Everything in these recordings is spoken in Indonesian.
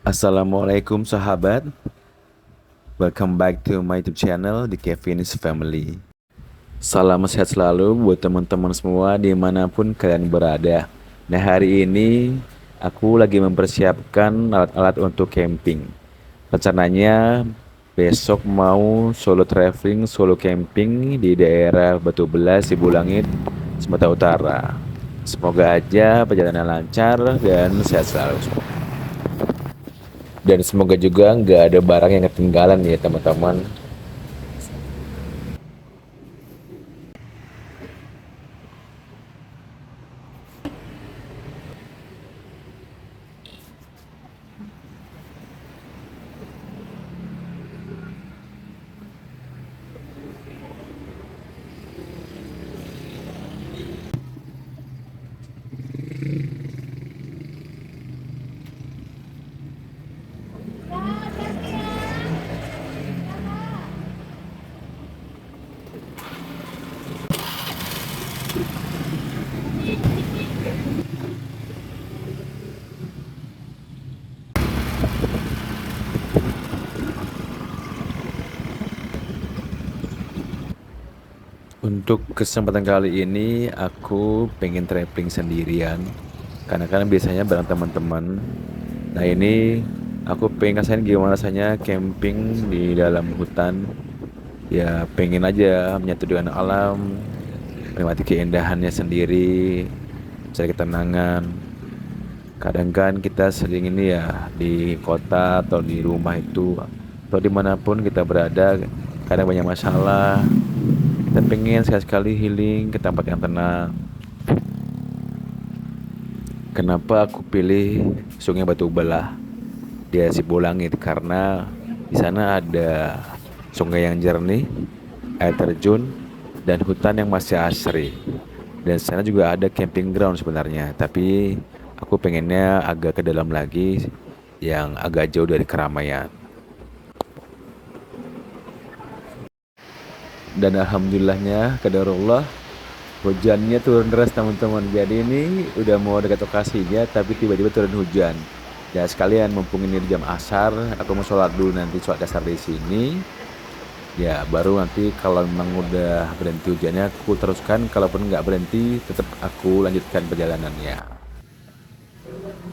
Assalamualaikum sahabat, welcome back to my YouTube channel, The Kevin's Family. Salam sehat selalu buat teman-teman semua dimanapun kalian berada. Nah, hari ini aku lagi mempersiapkan alat-alat untuk camping. Rencananya besok mau solo traveling, solo camping di daerah Batu Belas, Sibulangit, Sumatera Utara. Semoga aja perjalanan lancar dan sehat selalu. Dan semoga juga nggak ada barang yang ketinggalan ya teman-teman. Untuk kesempatan kali ini aku pengen traveling sendirian. Karena kan biasanya bareng teman-teman. Nah ini aku pengen ngerasain gimana rasanya camping di dalam hutan. Ya pengen aja menyatu dengan alam, menikmati keindahannya sendiri, cari ketenangan. Kadang kan kita sering ini ya di kota atau di rumah itu atau dimanapun kita berada, kadang banyak masalah. Kita pengen sekali-sekali healing ke tempat yang tenang. Kenapa aku pilih Sungai Batu Belah di Sibulangit? Karena di sana ada sungai yang jernih, air terjun, dan hutan yang masih asri. Dan di sana juga ada camping ground sebenarnya, tapi aku pengennya agak ke dalam lagi, yang agak jauh dari keramaian. Dan alhamdulillahnya, qadarullah, hujannya turun deras teman-teman. Jadi ini udah mau dekat lokasinya tapi tiba-tiba turun hujan. Ya sekalian mumpung ini jam asar, aku mau sholat dulu nanti sholat asar di sini. Ya baru nanti kalau memang udah berhenti hujannya aku teruskan, kalaupun nggak berhenti tetap aku lanjutkan perjalanannya.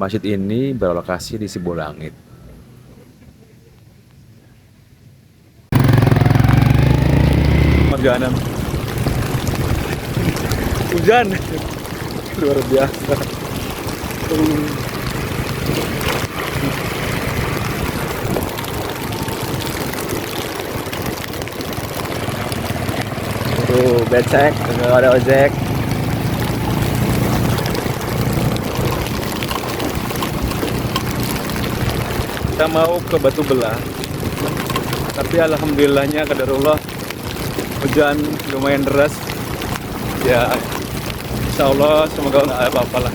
Masjid ini berlokasi di Sibolangit. Perjalanan hujan luar biasa. Tuh becek, nggak ada ojek. Kita mau ke Batu Belah, tapi alhamdulillahnya qadarullah hujan lumayan deras. Ya, insya Allah semoga nggak ada apa-apa lah.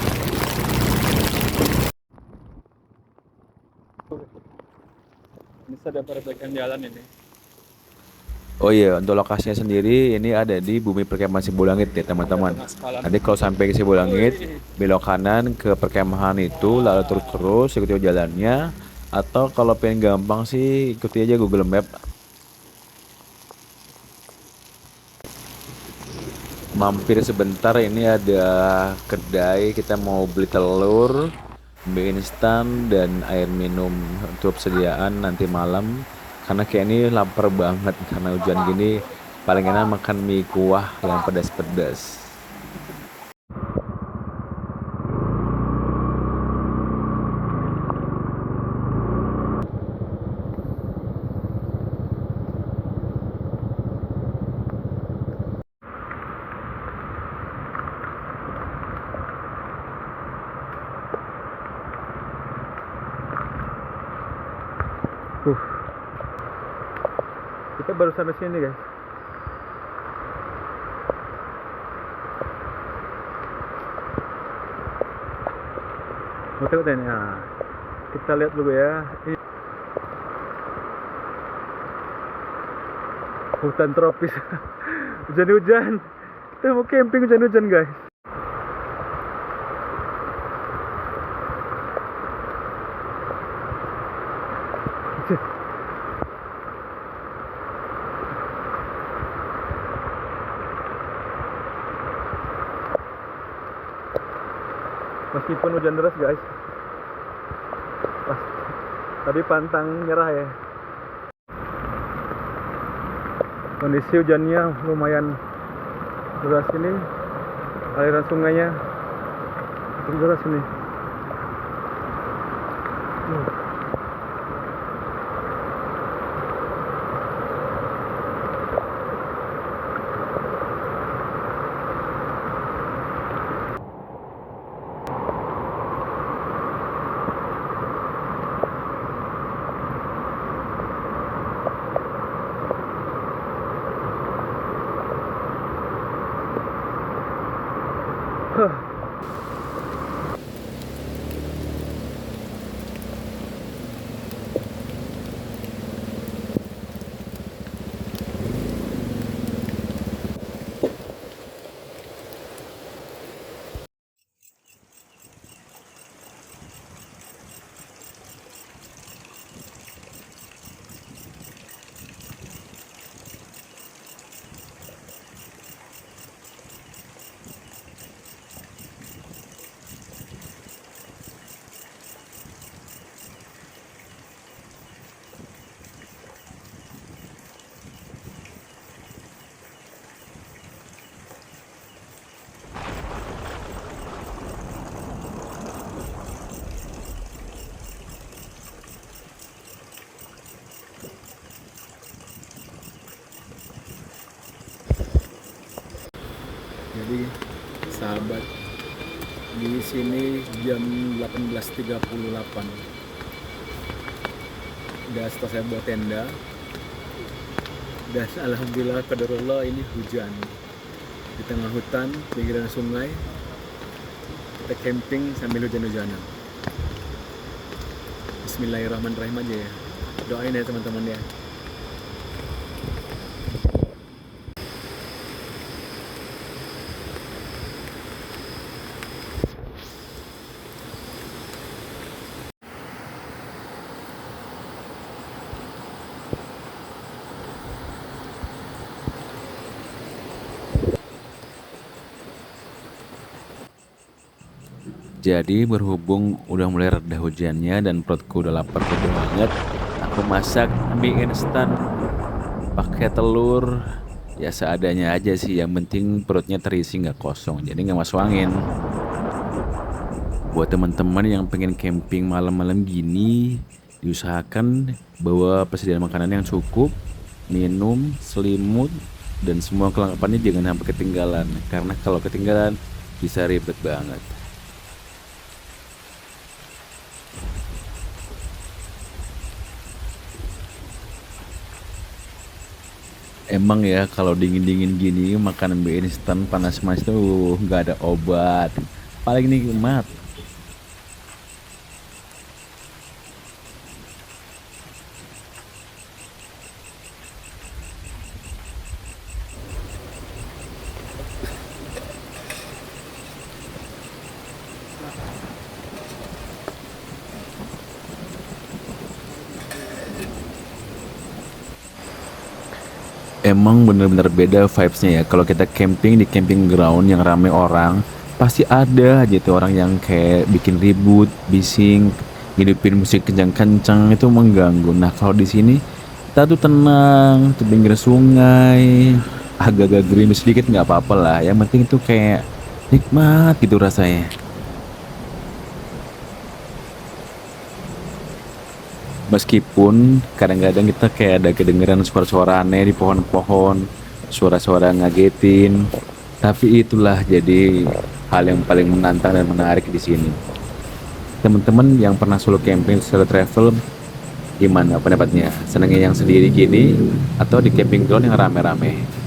Ini ada perbaikan jalan ini. Oh iya, untuk lokasinya sendiri ini ada di Bumi Perkemahan Sibulangit ya teman-teman. Nanti kalau sampai ke Sibulangit, belok kanan ke perkemahan itu, lalu terus-terus ikuti jalannya. Atau kalau pengen gampang sih ikuti aja Google Map. Mampir sebentar, ini ada kedai, kita mau beli telur, mie instan, dan air minum untuk persediaan nanti malam. Karena kayak ini lapar banget karena hujan gini, paling enak makan mie kuah yang pedas-pedas. Kita baru sampai sini guys. Mau tengok ini ya. Kita lihat dulu ya. Ini hutan tropis. Hujan-hujan. Kita mau camping hujan-hujan guys. Meskipun hujan deras guys. Pas tadi pantang nyerah ya. Kondisi hujannya lumayan deras ini. Aliran sungainya cukup deras ini. Jadi sahabat, di sini jam 18.38. Udah setelah saya buat tenda. Dan alhamdulillah qadarullah ini hujan. Di tengah hutan, pinggiran sungai. Kita camping sambil hujan-hujanan. Bismillahirrahmanirrahim aja ya. Doain ya teman-teman ya. Jadi berhubung udah mulai reda hujannya dan perutku udah lapar banget, aku masak mie instan pakai telur ya seadanya aja sih. Yang penting perutnya terisi nggak kosong, jadi nggak masuk angin. Buat teman-teman yang pengen camping malam-malam gini, diusahakan bawa persediaan makanan yang cukup, minum, selimut, dan semua kelengkapannya jangan sampai ketinggalan. Karena kalau ketinggalan bisa ribet banget. Emang ya kalau dingin-dingin gini makan mie instan panas-panas tuh nggak ada obat. Paling nikmat. Emang bener-bener beda vibes-nya ya. Kalau kita camping di camping ground yang rame orang, pasti ada aja tuh orang yang kayak bikin ribut, bising, ngidupin musik kencang-kencang itu mengganggu. Nah kalau di sini kita tuh tenang, di pinggir sungai, agak-agak gerimis sedikit nggak apa-apa lah. Yang penting itu kayak nikmat gitu rasanya. Meskipun kadang-kadang kita kayak ada kedengeran suara-suara aneh di pohon-pohon, suara-suara ngagetin, tapi itulah jadi hal yang paling menantang dan menarik di sini. Teman-teman yang pernah solo camping, solo travel, gimana pendapatnya? Senangnya yang sendiri gini atau di camping ground yang rame-rame?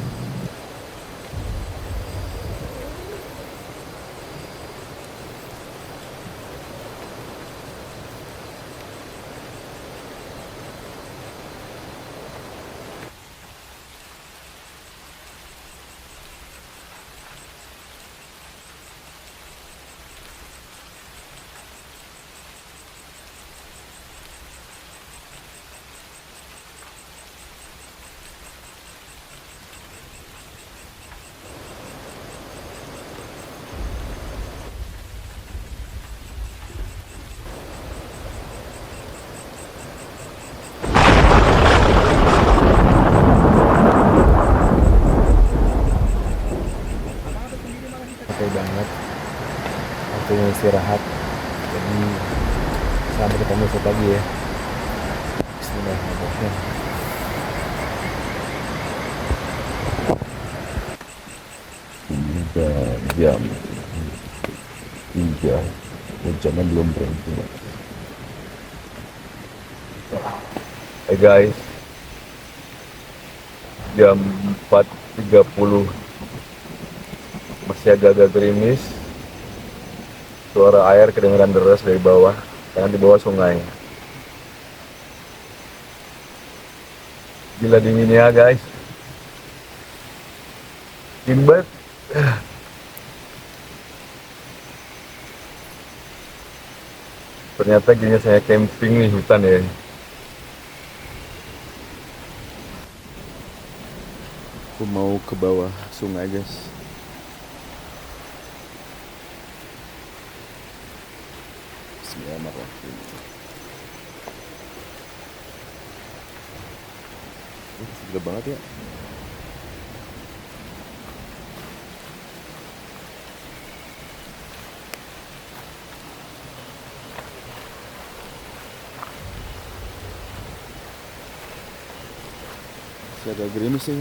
istirahat. Jadi sampai ketemu besok lagi ya. Bismillahirrahmanirrahim. Udah jam 3, hujannya belum berhenti. Hey guys, jam 4.30 masih agak-agak gerimis. Suara air kedengeran deras dari bawah, karena di bawah sungai. Gila dinginnya guys, dingin banget. Ternyata gini saya camping nih hutan ya. Aku mau ke bawah sungai guys. Bismillahirrahmanirrahim. Gede banget ya. Masih agak gerimis sih.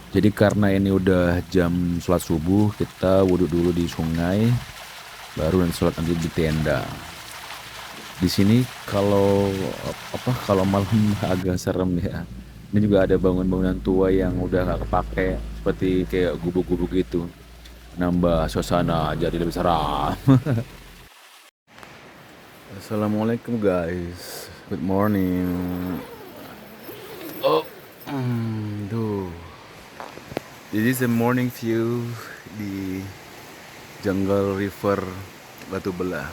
Jadi karena ini udah jam sholat subuh, kita wudhu dulu di sungai, baru nanti sholat nanti di tenda. Di sini kalau malam agak serem ya. Ini juga ada bangunan-bangunan tua yang udah gak kepake, seperti kayak gubuk-gubuk gitu. Nambah suasana jadi lebih seram. Assalamualaikum guys, good morning. Oh, tuh. This is the morning view di Jungle River Batu Belah.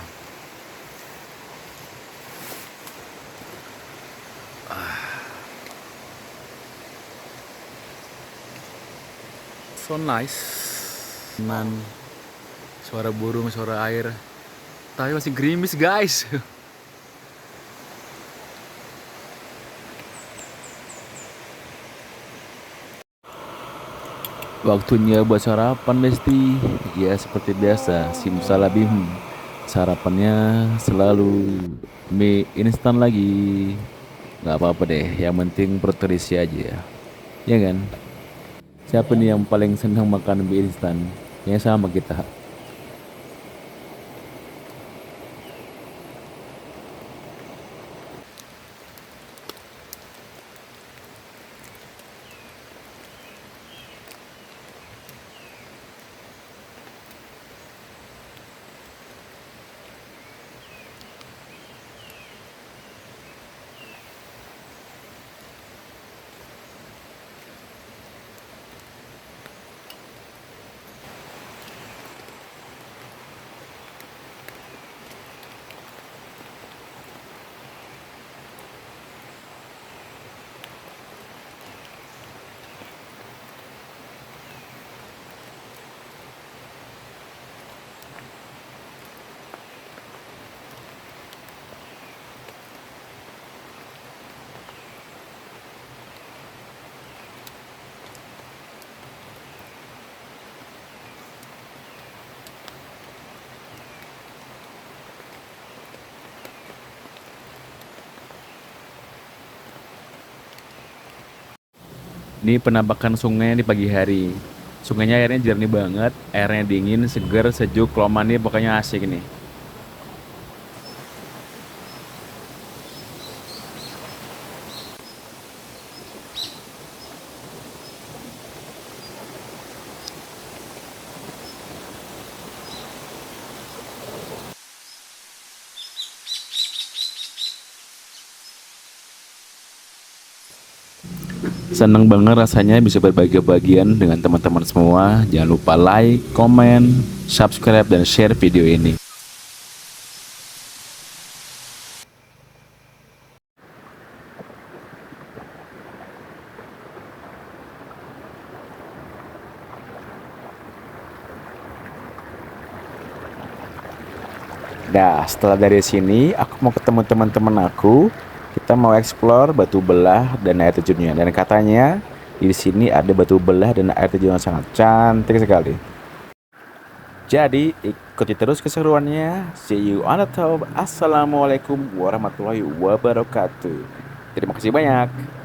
So nice. Suara burung, suara air. Tapi masih gerimis guys. Waktunya buat sarapan Besti. Ya seperti biasa, simsalabim. Sarapannya selalu mie instan lagi. Gak apa-apa deh, yang penting perut terisi aja ya. Ya kan? Siapa nih yang paling senang makan mie instan? Yang sama kita. Ini penampakan sungai di pagi hari. Sungainya airnya jernih banget, airnya dingin, segar, sejuk, lomannya pokoknya asik nih. Seneng banget rasanya bisa berbagi bagian dengan teman-teman semua. Jangan lupa like, komen, subscribe, dan share video ini. Nah, setelah dari sini, aku mau ketemu teman-teman aku. Kita mau explore batu belah dan air terjunnya. Dan katanya di sini ada batu belah dan air terjun yang sangat cantik sekali. Jadi ikuti terus keseruannya. See you on the top. Assalamualaikum warahmatullahi wabarakatuh. Terima kasih banyak.